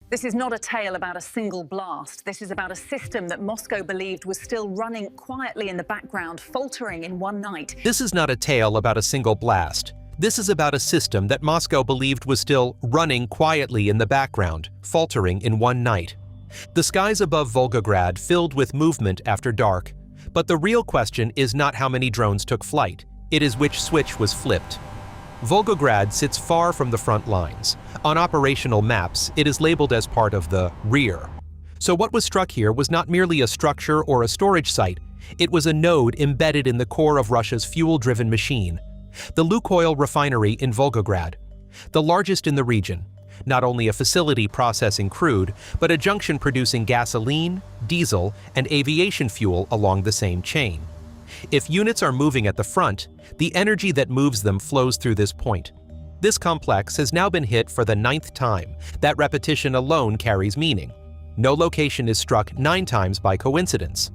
This is not a tale about a single blast. This is about a system that Moscow believed was still running quietly in the background, faltering in one night. This is not a tale about a single blast. This is about a system that Moscow believed was still running quietly in the background, faltering in one night. The skies above Volgograd filled with movement after dark. But the real question is not how many drones took flight. It is which switch was flipped. Volgograd sits far from the front lines. On operational maps, it is labeled as part of the rear. So what was struck here was not merely a structure or a storage site. It was a node embedded in the core of Russia's fuel-driven machine, the Lukoil refinery in Volgograd, the largest in the region. Not only a facility processing crude, but a junction producing gasoline, diesel, and aviation fuel along the same chain. If units are moving at the front, the energy that moves them flows through this point. This complex has now been hit for the 9th time. That repetition alone carries meaning. No location is struck 9 times by coincidence.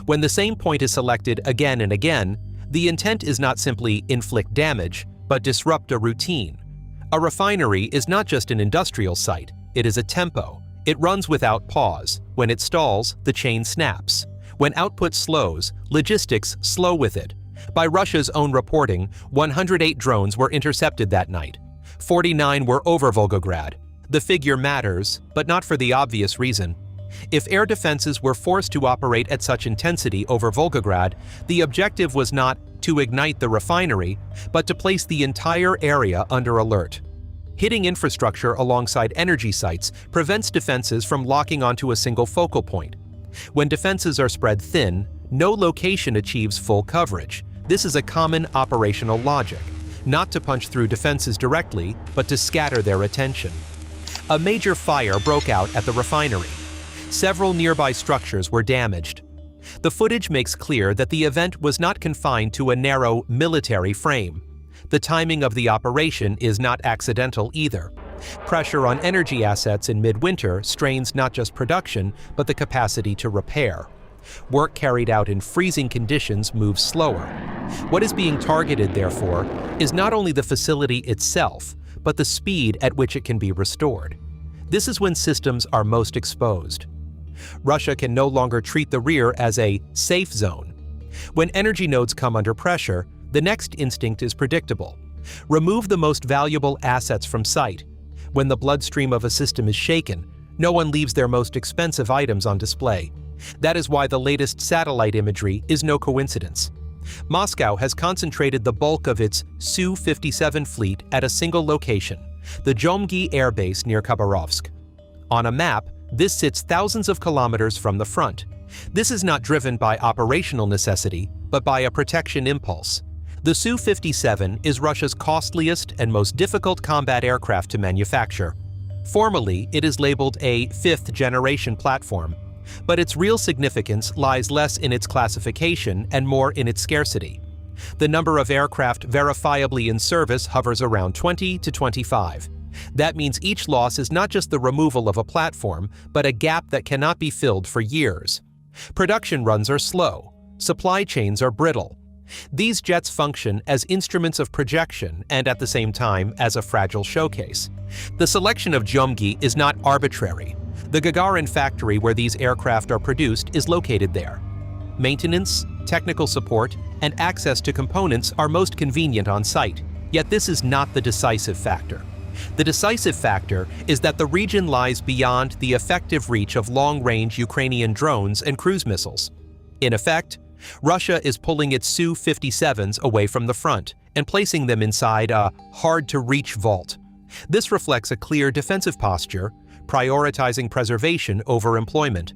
When the same point is selected again and again, the intent is not simply inflict damage, but disrupt a routine. A refinery is not just an industrial site, it is a tempo. It runs without pause. When it stalls, the chain snaps. When output slows, logistics slow with it. By Russia's own reporting, 108 drones were intercepted that night. 49 were over Volgograd. The figure matters, but not for the obvious reason. If air defenses were forced to operate at such intensity over Volgograd, the objective was not to ignite the refinery, but to place the entire area under alert. Hitting infrastructure alongside energy sites prevents defenses from locking onto a single focal point. When defenses are spread thin, no location achieves full coverage. This is a common operational logic, not to punch through defenses directly, but to scatter their attention. A major fire broke out at the refinery. Several nearby structures were damaged. The footage makes clear that the event was not confined to a narrow military frame. The timing of the operation is not accidental either. Pressure on energy assets in midwinter strains not just production, but the capacity to repair. Work carried out in freezing conditions moves slower. What is being targeted, therefore, is not only the facility itself, but the speed at which it can be restored. This is when systems are most exposed. Russia can no longer treat the rear as a safe zone. When energy nodes come under pressure, the next instinct is predictable. Remove the most valuable assets from sight. When the bloodstream of a system is shaken, no one leaves their most expensive items on display. That is why the latest satellite imagery is no coincidence. Moscow has concentrated the bulk of its Su-57 fleet at a single location, the Jomgi Air Base near Khabarovsk. On a map, this sits thousands of kilometers from the front. This is not driven by operational necessity, but by a protection impulse. The Su-57 is Russia's costliest and most difficult combat aircraft to manufacture. Formally, it is labeled a 5th-generation platform, but its real significance lies less in its classification and more in its scarcity. The number of aircraft verifiably in service hovers around 20 to 25. That means each loss is not just the removal of a platform, but a gap that cannot be filled for years. Production runs are slow. Supply chains are brittle. These jets function as instruments of projection and at the same time as a fragile showcase. The selection of Jomgi is not arbitrary. The Gagarin factory where these aircraft are produced is located there. Maintenance, technical support, and access to components are most convenient on site, yet this is not the decisive factor. The decisive factor is that the region lies beyond the effective reach of long-range Ukrainian drones and cruise missiles. In effect, Russia is pulling its Su-57s away from the front and placing them inside a hard-to-reach vault. This reflects a clear defensive posture, prioritizing preservation over employment.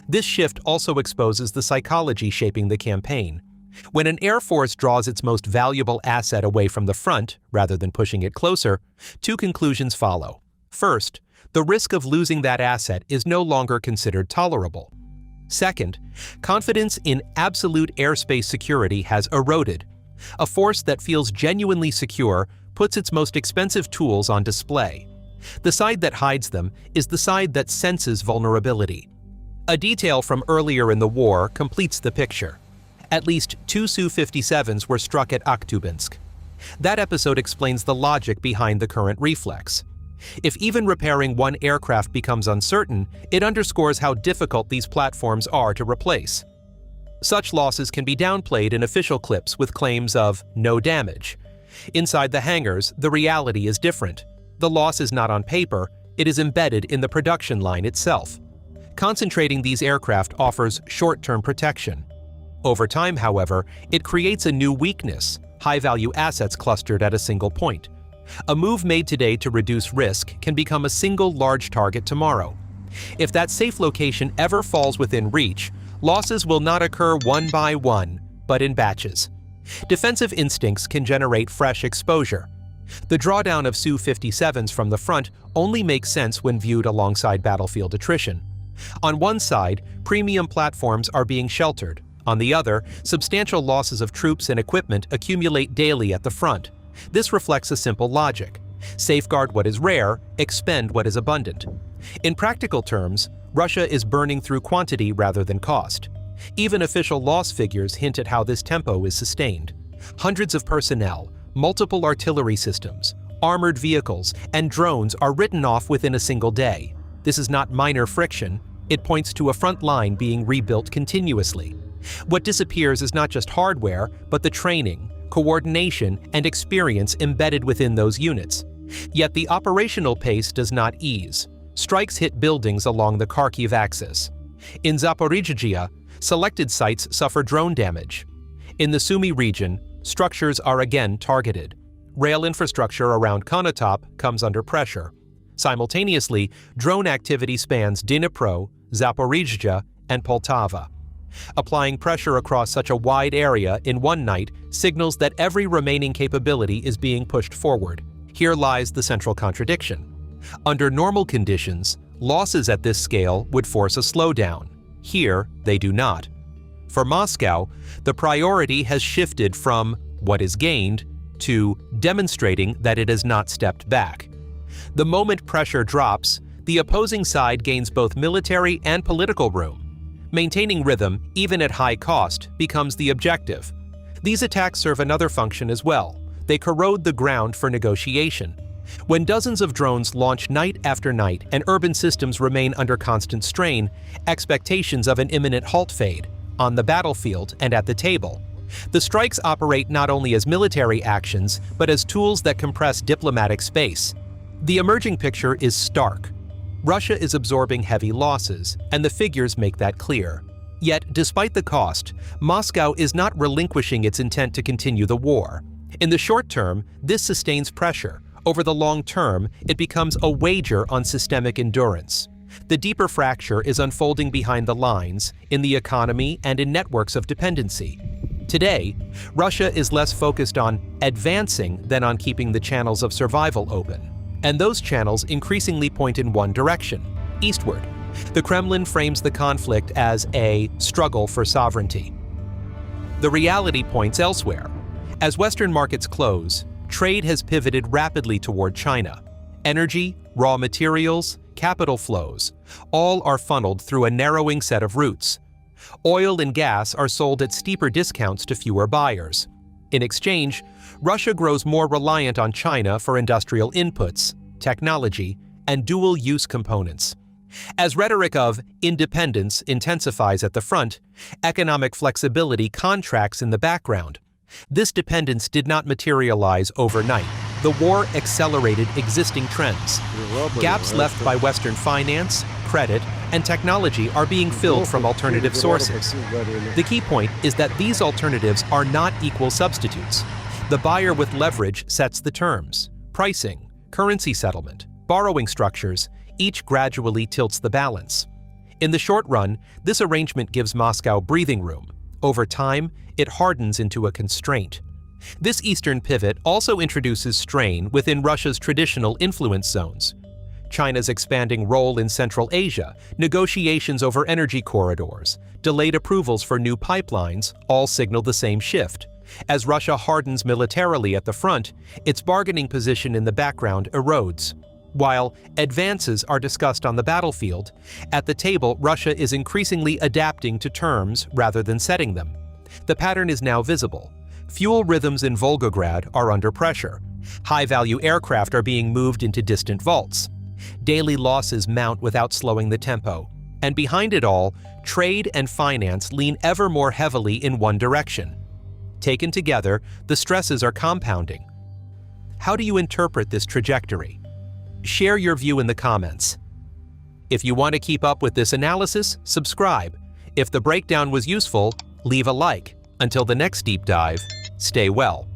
This shift also exposes the psychology shaping the campaign. When an air force draws its most valuable asset away from the front, rather than pushing it closer, 2 conclusions follow. First, the risk of losing that asset is no longer considered tolerable. Second, confidence in absolute airspace security has eroded. A force that feels genuinely secure puts its most expensive tools on display. The side that hides them is the side that senses vulnerability. A detail from earlier in the war completes the picture. At least 2 Su-57s were struck at Akhtubinsk. That episode explains the logic behind the current reflex. If even repairing one aircraft becomes uncertain, it underscores how difficult these platforms are to replace. Such losses can be downplayed in official clips with claims of no damage. Inside the hangars, the reality is different. The loss is not on paper, it is embedded in the production line itself. Concentrating these aircraft offers short-term protection. Over time, however, it creates a new weakness, high-value assets clustered at a single point. A move made today to reduce risk can become a single large target tomorrow. If that safe location ever falls within reach, losses will not occur one by one, but in batches. Defensive instincts can generate fresh exposure. The drawdown of Su-57s from the front only makes sense when viewed alongside battlefield attrition. On one side, premium platforms are being sheltered. On the other, substantial losses of troops and equipment accumulate daily at the front. This reflects a simple logic: safeguard what is rare, expend what is abundant. In practical terms, Russia is burning through quantity rather than cost. Even official loss figures hint at how this tempo is sustained. Hundreds of personnel, multiple artillery systems, armored vehicles, and drones are written off within a single day. This is not minor friction, it points to a front line being rebuilt continuously. What disappears is not just hardware, but the training, coordination, and experience embedded within those units. Yet the operational pace does not ease. Strikes hit buildings along the Kharkiv axis. In Zaporizhzhia, selected sites suffer drone damage. In the Sumy region, structures are again targeted. Rail infrastructure around Konotop comes under pressure. Simultaneously, drone activity spans Dnipro, Zaporizhzhia, and Poltava. Applying pressure across such a wide area in one night signals that every remaining capability is being pushed forward. Here lies the central contradiction. Under normal conditions, losses at this scale would force a slowdown. Here, they do not. For Moscow, the priority has shifted from what is gained to demonstrating that it has not stepped back. The moment pressure drops, the opposing side gains both military and political room. Maintaining rhythm, even at high cost, becomes the objective. These attacks serve another function as well. They corrode the ground for negotiation. When dozens of drones launch night after night and urban systems remain under constant strain, expectations of an imminent halt fade, on the battlefield and at the table. The strikes operate not only as military actions, but as tools that compress diplomatic space. The emerging picture is stark. Russia is absorbing heavy losses, and the figures make that clear. Yet, despite the cost, Moscow is not relinquishing its intent to continue the war. In the short term, this sustains pressure. Over the long term, it becomes a wager on systemic endurance. The deeper fracture is unfolding behind the lines, in the economy and in networks of dependency. Today, Russia is less focused on advancing than on keeping the channels of survival open. And those channels increasingly point in one direction, eastward. The Kremlin frames the conflict as a struggle for sovereignty. The reality points elsewhere. As Western markets close, trade has pivoted rapidly toward China. Energy, raw materials, capital flows, all are funneled through a narrowing set of routes. Oil and gas are sold at steeper discounts to fewer buyers. In exchange, Russia grows more reliant on China for industrial inputs, technology, and dual-use components. As rhetoric of independence intensifies at the front, economic flexibility contracts in the background. This dependence did not materialize overnight. The war accelerated existing trends. Gaps left by Western finance, credit, and technology are being filled from alternative sources. The key point is that these alternatives are not equal substitutes. The buyer with leverage sets the terms. Pricing, currency settlement, borrowing structures, each gradually tilts the balance. In the short run, this arrangement gives Moscow breathing room. Over time, it hardens into a constraint. This eastern pivot also introduces strain within Russia's traditional influence zones. China's expanding role in Central Asia, negotiations over energy corridors, delayed approvals for new pipelines all signal the same shift. As Russia hardens militarily at the front, its bargaining position in the background erodes. While advances are discussed on the battlefield, at the table Russia is increasingly adapting to terms rather than setting them. The pattern is now visible. Fuel rhythms in Volgograd are under pressure. High-value aircraft are being moved into distant vaults. Daily losses mount without slowing the tempo. And behind it all, trade and finance lean ever more heavily in one direction. Taken together, the stresses are compounding. How do you interpret this trajectory? Share your view in the comments. If you want to keep up with this analysis, subscribe. If the breakdown was useful, leave a like. Until the next deep dive, stay well.